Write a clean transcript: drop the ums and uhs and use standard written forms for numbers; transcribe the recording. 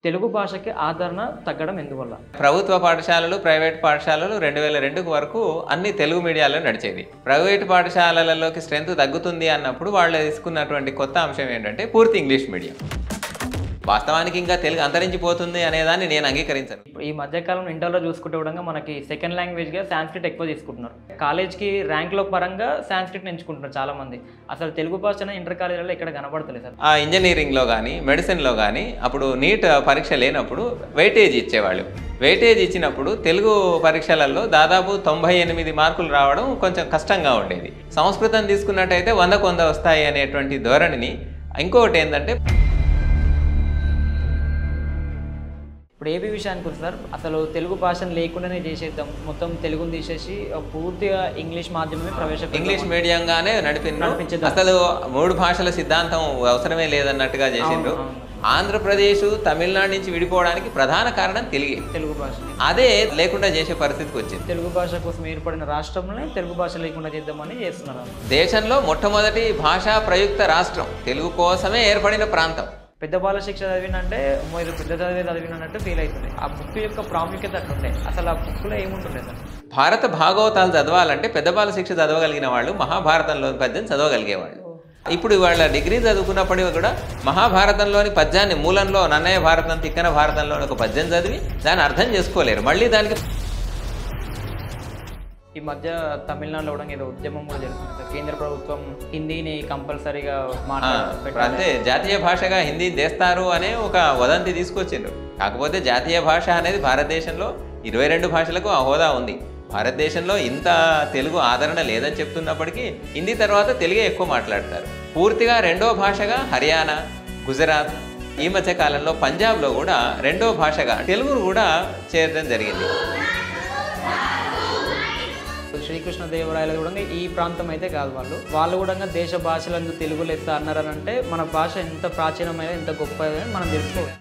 తెలుగు భాషకి ఆదరణ తగ్గడం ఎందువల్ల? ప్రభుత్వ పాఠశాలలు, ప్రైవేట్ పాఠశాలలు 2002 వరకు అన్ని తెలుగు మీడియాలో నడిచేది. ప్రైవేట్ పాఠశాలలలోకి స్ట్రెంత్ తగ్గుతుంది అన్నప్పుడు వాళ్ళు తీసుకున్నటువంటి కొత్త అంశం ఏంటంటే పూర్తి ఇంగ్లీష్ మీడియం. వాస్తవానికి ఇంకా తెలుగు అంతరించిపోతుంది అనేదాన్ని నేను అంగీకరించను. ఈ మధ్యకాలంలో ఇంటర్లో చూసుకుంటే కూడా మనకి సెకండ్ లాంగ్వేజ్గా సాంస్క్రిట్ ఎక్కువ తీసుకుంటున్నారు. కాలేజ్కి ర్యాంక్లో పరంగా సాంస్క్రిట్ ఎంచుకుంటున్నారు చాలామంది. అసలు తెలుగు భాష ఇంటర్ కాలేజీలలో ఎక్కడ కనబడతలేదు సార్. ఆ ఇంజనీరింగ్లో కానీ మెడిసిన్లో కానీ అప్పుడు నీట్ పరీక్ష లేనప్పుడు వెయిటేజ్ ఇచ్చేవాళ్ళు. వెయిటేజ్ ఇచ్చినప్పుడు తెలుగు పరీక్షలలో దాదాపు 98 మార్కులు రావడం కొంచెం కష్టంగా ఉండేది. సంస్కృతం తీసుకున్నట్టయితే 100కు 100 వస్తాయి అనేటువంటి ధోరణిని. ఇంకొకటి ఏంటంటే ఇప్పుడు ఏపీ విషయానికి వస్తే సార్, అసలు తెలుగు భాషను లేకుండానే చేసేద్దాం, మొత్తం తెలుగుని తీసేసి పూర్తిగా ఇంగ్లీష్ మాధ్యమమే ఇంగ్లీష్ మీడియంగానే నడిపించారు. అసలు 3 భాషల సిద్ధాంతం అవసరమే లేదన్నట్టుగా చేసిండ్రు. ఆంధ్రప్రదేశ్, తమిళనాడు నుంచి విడిపోవడానికి ప్రధాన కారణం తెలుగు భాష. అదే లేకుండా చేసే పరిస్థితికి వచ్చింది. తెలుగు భాష కోసం ఏర్పడిన రాష్ట్రంలో తెలుగు భాష లేకుండా చేద్దామని చేస్తున్నారు. దేశంలో మొట్టమొదటి భాషా ప్రయుక్త రాష్ట్రం, తెలుగు కోసమే ఏర్పడిన ప్రాంతం. పెద్ద బాల శిక్ష చదివినంటే మీరు పెద్ద చదివినట్టు ఫీల్ అవుతుంది. ఆ బుక్ యొక్క ప్రాముఖ్యత అట్లుండే. అసలు ఆ బుక్లో ఏముంటుండే సార్? భారత భాగవతాలు చదవాలంటే పెద్ద బాల శిక్ష చదవగలిగిన వాళ్ళు మహాభారతంలోని పద్యం చదవగలిగేవాళ్ళు. ఇప్పుడు వాళ్ళ డిగ్రీ చదువుకున్నప్పటికీ కూడా మహాభారతంలోని పద్యాన్ని మూలంలో నన్నయ్య భారతం, తిక్కన భారతంలోని ఒక పద్యం చదివి దాన్ని అర్థం చేసుకోలేరు. మళ్ళీ దానికి ఈ మధ్య తమిళనాడులో కూడా ఏదో ఉద్యమం కూడా జరుగుతుంది సార్. కేంద్ర ప్రభుత్వం హిందీని కంపల్సరీగా అంతే జాతీయ భాషగా హిందీ చేస్తారు అనే ఒక వదంతి తీసుకొచ్చిండ్రు. కాకపోతే జాతీయ భాష అనేది భారతదేశంలో 22 భాషలకు ఆ హోదా ఉంది. భారతదేశంలో ఇంత తెలుగు ఆదరణ లేదని చెప్తున్నప్పటికీ హిందీ తర్వాత తెలుగే ఎక్కువ మాట్లాడతారు. పూర్తిగా 2వ భాషగా హర్యానా, గుజరాత్, ఈ మధ్య కాలంలో పంజాబ్లో కూడా 2వ భాషగా తెలుగును కూడా చేరడం జరిగింది. శ్రీకృష్ణదేవరాయలు కూడా ఈ ప్రాంతం అయితే కాదు, వాళ్ళు కూడా దేశ భాషలందు తెలుగు లెస్స అన్నారని అంటే మన భాష ఎంత ప్రాచీనమైన ఎంత గొప్పదని మనం తెలుసుకోవాలి.